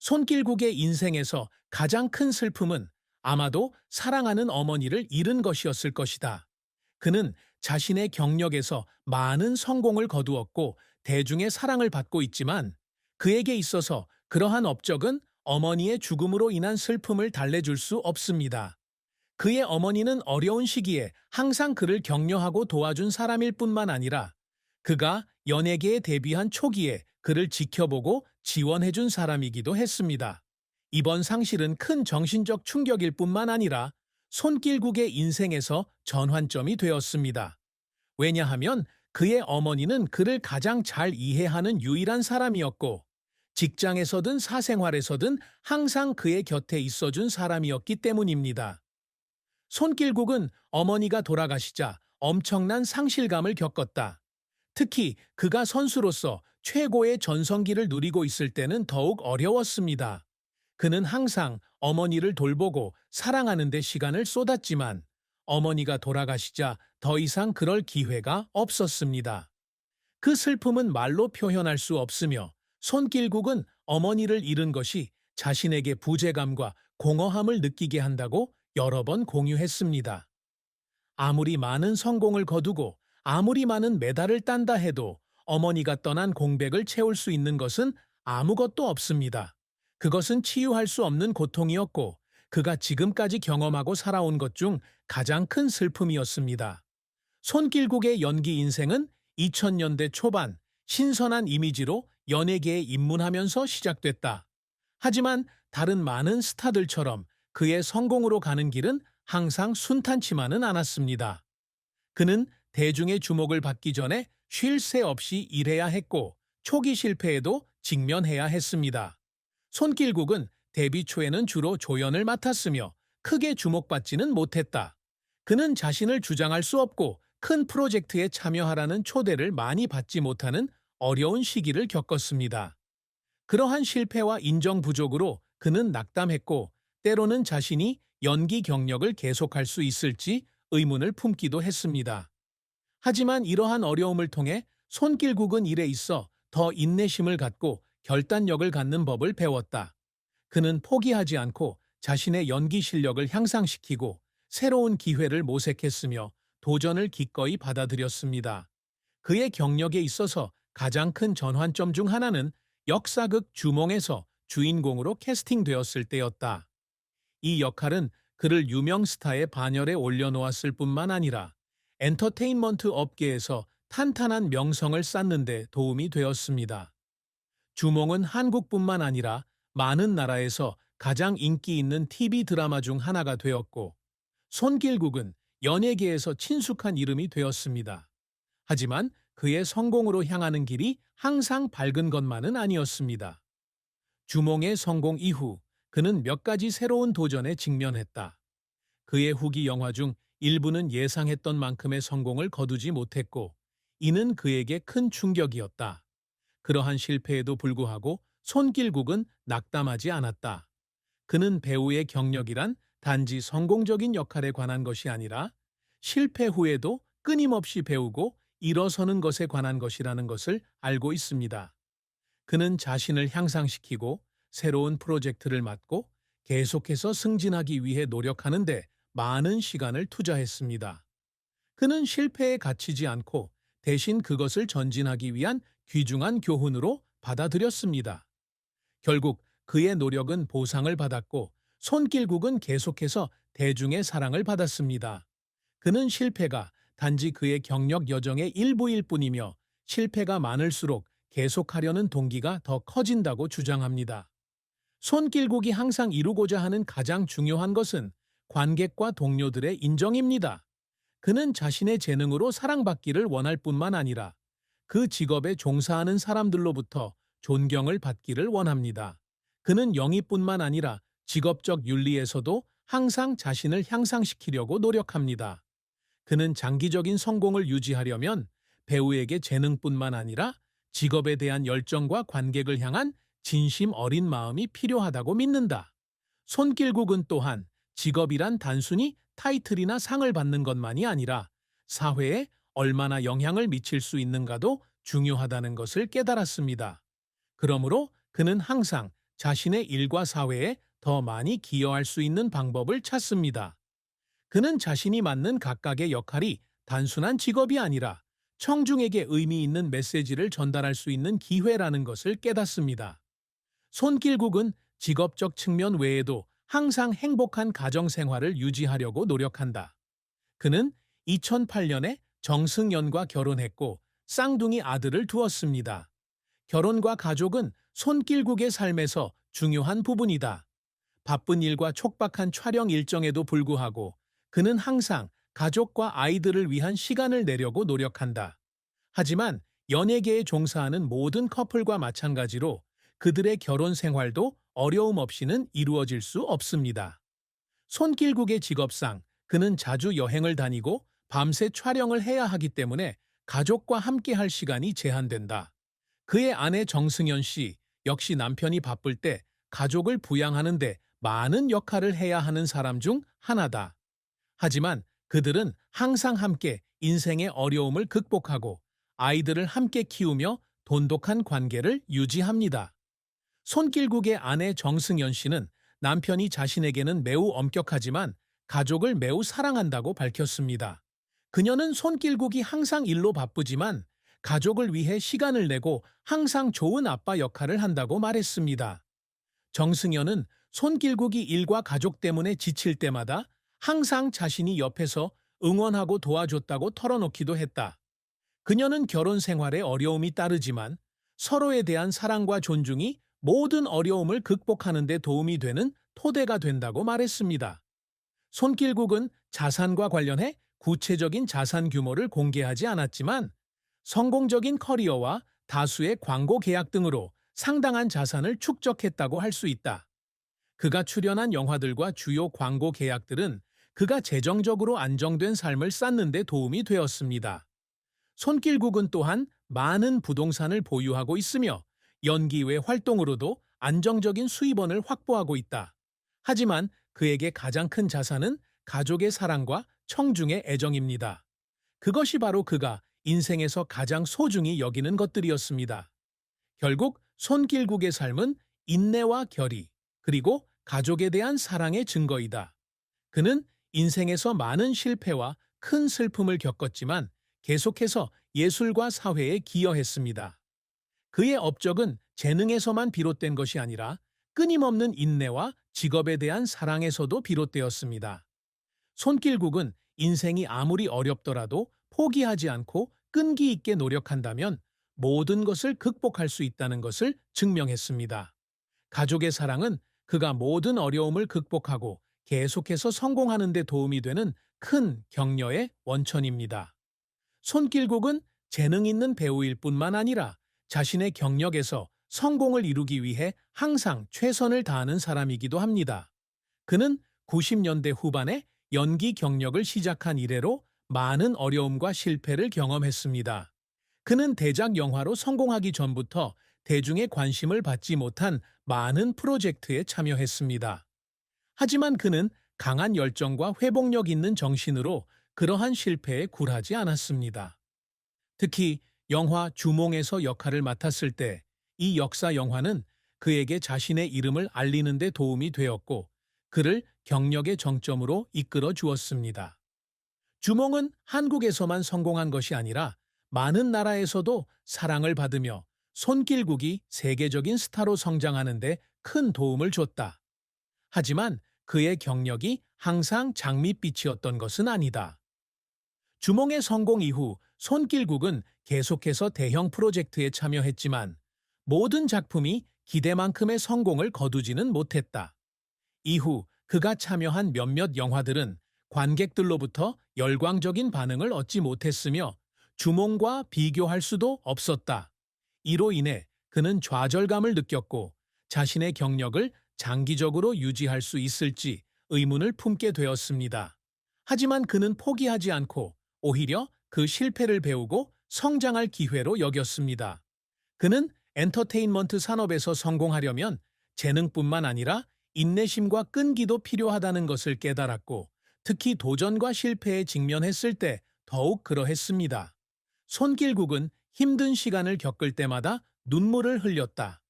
손길국의 인생에서 가장 큰 슬픔은 아마도 사랑하는 어머니를 잃은 것이었을 것이다. 그는 자신의 경력에서 많은 성공을 거두었고 대중의 사랑을 받고 있지만 그에게 있어서 그러한 업적은 어머니의 죽음으로 인한 슬픔을 달래줄 수 없습니다. 그의 어머니는 어려운 시기에 항상 그를 격려하고 도와준 사람일 뿐만 아니라 그가 연예계에 데뷔한 초기에 그를 지켜보고 지원해준 사람이기도 했습니다. 이번 상실은 큰 정신적 충격일 뿐만 아니라 손길국의 인생에서 전환점이 되었습니다. 왜냐하면 그의 어머니는 그를 가장 잘 이해하는 유일한 사람이었고 직장에서든 사생활에서든 항상 그의 곁에 있어준 사람이었기 때문입니다. 손길국은 어머니가 돌아가시자 엄청난 상실감을 겪었다. 특히 그가 선수로서 최고의 전성기를 누리고 있을 때는 더욱 어려웠습니다. 그는 항상 어머니를 돌보고 사랑하는 데 시간을 쏟았지만 어머니가 돌아가시자 더 이상 그럴 기회가 없었습니다. 그 슬픔은 말로 표현할 수 없으며 손길국은 어머니를 잃은 것이 자신에게 부재감과 공허함을 느끼게 한다고 여러 번 공유했습니다. 아무리 많은 성공을 거두고 아무리 많은 메달을 딴다 해도 어머니가 떠난 공백을 채울 수 있는 것은 아무것도 없습니다. 그것은 치유할 수 없는 고통이었고 그가 지금까지 경험하고 살아온 것 중 가장 큰 슬픔이었습니다. 손길국의 연기 인생은 2000년대 초반 신선한 이미지로 연예계에 입문하면서 시작됐다. 하지만 다른 많은 스타들처럼 그의 성공으로 가는 길은 항상 순탄치만은 않았습니다. 그는 대중의 주목을 받기 전에 쉴 새 없이 일해야 했고 초기 실패에도 직면해야 했습니다. 손길국은 데뷔 초에는 주로 조연을 맡았으며 크게 주목받지는 못했다. 그는 자신을 주장할 수 없고 큰 프로젝트에 참여하라는 초대를 많이 받지 못하는 어려운 시기를 겪었습니다. 그러한 실패와 인정 부족으로 그는 낙담했고 때로는 자신이 연기 경력을 계속할 수 있을지 의문을 품기도 했습니다. 하지만 이러한 어려움을 통해 손길국은 일에 있어 더 인내심을 갖고 결단력을 갖는 법을 배웠다. 그는 포기하지 않고 자신의 연기 실력을 향상시키고 새로운 기회를 모색했으며 도전을 기꺼이 받아들였습니다. 그의 경력에 있어서 가장 큰 전환점 중 하나는 역사극 주몽에서 주인공으로 캐스팅되었을 때였다. 이 역할은 그를 유명 스타의 반열에 올려놓았을 뿐만 아니라 엔터테인먼트 업계에서 탄탄한 명성을 쌓는 데 도움이 되었습니다. 주몽은 한국뿐만 아니라 많은 나라에서 가장 인기 있는 TV 드라마 중 하나가 되었고 손길국은 연예계에서 친숙한 이름이 되었습니다. 하지만 그의 성공으로 향하는 길이 항상 밝은 것만은 아니었습니다. 주몽의 성공 이후 그는 몇 가지 새로운 도전에 직면했다. 그의 후기 영화 중 일부는 예상했던 만큼의 성공을 거두지 못했고 이는 그에게 큰 충격이었다. 그러한 실패에도 불구하고 손길국은 낙담하지 않았다. 그는 배우의 경력이란 단지 성공적인 역할에 관한 것이 아니라 실패 후에도 끊임없이 배우고 일어서는 것에 관한 것이라는 것을 알고 있습니다. 그는 자신을 향상시키고 새로운 프로젝트를 맡고 계속해서 승진하기 위해 노력하는데 많은 시간을 투자했습니다. 그는 실패에 갇히지 않고 대신 그것을 전진하기 위한 귀중한 교훈으로 받아들였습니다. 결국 그의 노력은 보상을 받았고 손길국은 계속해서 대중의 사랑을 받았습니다. 그는 실패가 단지 그의 경력 여정의 일부일 뿐이며 실패가 많을수록 계속하려는 동기가 더 커진다고 주장합니다. 손길국이 항상 이루고자 하는 가장 중요한 것은 관객과 동료들의 인정입니다. 그는 자신의 재능으로 사랑받기를 원할 뿐만 아니라 그 직업에 종사하는 사람들로부터 존경을 받기를 원합니다. 그는 영희뿐만 아니라 직업적 윤리에서도 항상 자신을 향상시키려고 노력합니다. 그는 장기적인 성공을 유지하려면 배우에게 재능뿐만 아니라 직업에 대한 열정과 관객을 향한 진심 어린 마음이 필요하다고 믿는다. 손길국은 또한 직업이란 단순히 타이틀이나 상을 받는 것만이 아니라 사회에 얼마나 영향을 미칠 수 있는가도 중요하다는 것을 깨달았습니다. 그러므로 그는 항상 자신의 일과 사회에 더 많이 기여할 수 있는 방법을 찾습니다. 그는 자신이 맡는 각각의 역할이 단순한 직업이 아니라 청중에게 의미 있는 메시지를 전달할 수 있는 기회라는 것을 깨닫습니다. 손길국은 직업적 측면 외에도 항상 행복한 가정 생활을 유지하려고 노력한다. 그는 2008년에 정승연과 결혼했고 쌍둥이 아들을 두었습니다. 결혼과 가족은 손길국의 삶에서 중요한 부분이다. 바쁜 일과 촉박한 촬영 일정에도 불구하고 그는 항상 가족과 아이들을 위한 시간을 내려고 노력한다. 하지만 연예계에 종사하는 모든 커플과 마찬가지로 그들의 결혼 생활도 어려움 없이는 이루어질 수 없습니다. 손길국의 직업상 그는 자주 여행을 다니고 밤새 촬영을 해야 하기 때문에 가족과 함께 할 시간이 제한된다. 그의 아내 정승연 씨 역시 남편이 바쁠 때 가족을 부양하는데 많은 역할을 해야 하는 사람 중 하나다. 하지만 그들은 항상 함께 인생의 어려움을 극복하고 아이들을 함께 키우며 돈독한 관계를 유지합니다. 손길국의 아내 정승연 씨는 남편이 자신에게는 매우 엄격하지만 가족을 매우 사랑한다고 밝혔습니다. 그녀는 손길국이 항상 일로 바쁘지만 가족을 위해 시간을 내고 항상 좋은 아빠 역할을 한다고 말했습니다. 정승연은 손길국이 일과 가족 때문에 지칠 때마다 항상 자신이 옆에서 응원하고 도와줬다고 털어놓기도 했다. 그녀는 결혼 생활에 어려움이 따르지만 서로에 대한 사랑과 존중이 모든 어려움을 극복하는 데 도움이 되는 토대가 된다고 말했습니다. 손길국은 자산과 관련해 구체적인 자산 규모를 공개하지 않았지만 성공적인 커리어와 다수의 광고 계약 등으로 상당한 자산을 축적했다고 할 수 있다. 그가 출연한 영화들과 주요 광고 계약들은 그가 재정적으로 안정된 삶을 쌓는 데 도움이 되었습니다. 손길국은 또한 많은 부동산을 보유하고 있으며 연기 외 활동으로도 안정적인 수입원을 확보하고 있다. 하지만 그에게 가장 큰 자산은 가족의 사랑과 청중의 애정입니다. 그것이 바로 그가 인생에서 가장 소중히 여기는 것들이었습니다. 결국 손길국의 삶은 인내와 결의, 그리고 가족에 대한 사랑의 증거이다. 그는 인생에서 많은 실패와 큰 슬픔을 겪었지만 계속해서 예술과 사회에 기여했습니다. 그의 업적은 재능에서만 비롯된 것이 아니라 끊임없는 인내와 직업에 대한 사랑에서도 비롯되었습니다. 손길국은 인생이 아무리 어렵더라도 포기하지 않고 끈기 있게 노력한다면 모든 것을 극복할 수 있다는 것을 증명했습니다. 가족의 사랑은 그가 모든 어려움을 극복하고 계속해서 성공하는 데 도움이 되는 큰 격려의 원천입니다. 손길국은 재능 있는 배우일 뿐만 아니라 자신의 경력에서 성공을 이루기 위해 항상 최선을 다하는 사람이기도 합니다. 그는 90년대 후반에 연기 경력을 시작한 이래로 많은 어려움과 실패를 경험했습니다. 그는 대작 영화로 성공하기 전부터 대중의 관심을 받지 못한 많은 프로젝트에 참여했습니다. 하지만 그는 강한 열정과 회복력 있는 정신으로 그러한 실패에 굴하지 않았습니다. 특히 영화 주몽에서 역할을 맡았을 때 이 역사 영화는 그에게 자신의 이름을 알리는 데 도움이 되었고 그를 경력의 정점으로 이끌어 주었습니다. 주몽은 한국에서만 성공한 것이 아니라 많은 나라에서도 사랑을 받으며 손길국이 세계적인 스타로 성장하는 데 큰 도움을 줬다. 하지만 그의 경력이 항상 장밋빛이었던 것은 아니다. 주몽의 성공 이후 손길국은 계속해서 대형 프로젝트에 참여했지만 모든 작품이 기대만큼의 성공을 거두지는 못했다. 이후 그가 참여한 몇몇 영화들은 관객들로부터 열광적인 반응을 얻지 못했으며 주몽과 비교할 수도 없었다. 이로 인해 그는 좌절감을 느꼈고 자신의 경력을 장기적으로 유지할 수 있을지 의문을 품게 되었습니다. 하지만 그는 포기하지 않고 오히려 그 실패를 배우고 성장할 기회로 여겼습니다. 그는 엔터테인먼트 산업에서 성공하려면 재능뿐만 아니라 인내심과 끈기도 필요하다는 것을 깨달았고 특히 도전과 실패에 직면했을 때 더욱 그러했습니다. 손길국은 힘든 시간을 겪을 때마다 눈물을 흘렸다.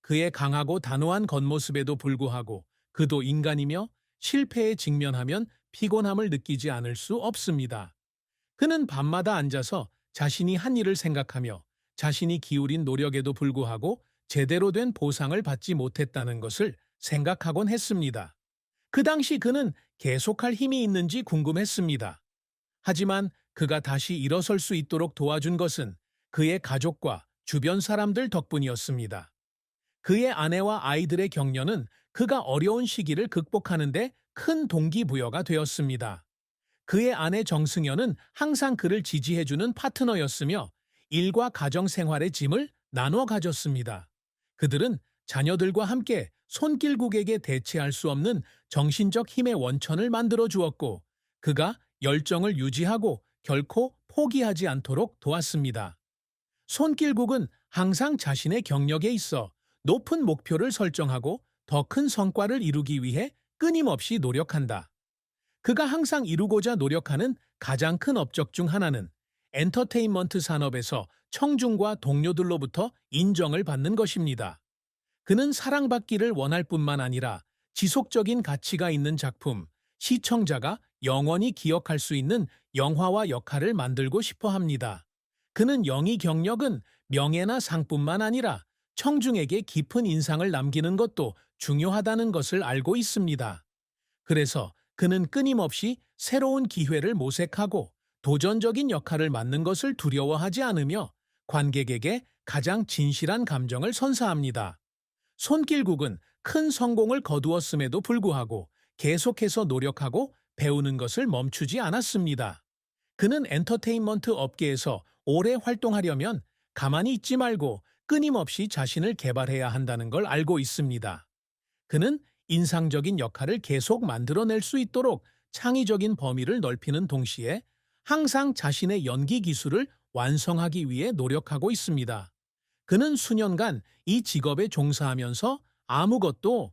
그의 강하고 단호한 겉모습에도 불구하고 그도 인간이며 실패에 직면하면 피곤함을 느끼지 않을 수 없습니다. 그는 밤마다 앉아서 자신이 한 일을 생각하며 자신이 기울인 노력에도 불구하고 제대로 된 보상을 받지 못했다는 것을 생각하곤 했습니다. 그 당시 그는 계속할 힘이 있는지 궁금했습니다. 하지만 그가 다시 일어설 수 있도록 도와준 것은 그의 가족과 주변 사람들 덕분이었습니다. 그의 아내와 아이들의 격려는 그가 어려운 시기를 극복하는 데 큰 동기부여가 되었습니다. 그의 아내 정승연은 항상 그를 지지해주는 파트너였으며 일과 가정 생활의 짐을 나눠 가졌습니다. 그들은 자녀들과 함께 손길국에게 대체할 수 없는 정신적 힘의 원천을 만들어 주었고 그가 열정을 유지하고 결코 포기하지 않도록 도왔습니다. 손길국은 항상 자신의 경력에 있어 높은 목표를 설정하고 더 큰 성과를 이루기 위해 끊임없이 노력한다. 그가 항상 이루고자 노력하는 가장 큰 업적 중 하나는 엔터테인먼트 산업에서 청중과 동료들로부터 인정을 받는 것입니다. 그는 사랑받기를 원할 뿐만 아니라 지속적인 가치가 있는 작품, 시청자가 영원히 기억할 수 있는 영화와 역할을 만들고 싶어 합니다. 그는 영희 경력은 명예나 상뿐만 아니라 청중에게 깊은 인상을 남기는 것도 중요하다는 것을 알고 있습니다. 그래서 그는 끊임없이 새로운 기회를 모색하고 도전적인 역할을 맡는 것을 두려워하지 않으며 관객에게 가장 진실한 감정을 선사합니다. 손길국은 큰 성공을 거두었음에도 불구하고 계속해서 노력하고 배우는 것을 멈추지 않았습니다. 그는 엔터테인먼트 업계에서 오래 활동하려면 가만히 있지 말고 끊임없이 자신을 개발해야 한다는 걸 알고 있습니다. 그는 인상적인 역할을 계속 만들어낼 수 있도록 창의적인 범위를 넓히는 동시에 항상 자신의 연기 기술을 완성하기 위해 노력하고 있습니다. 그는 수년간 이 직업에 종사하면서 아무것도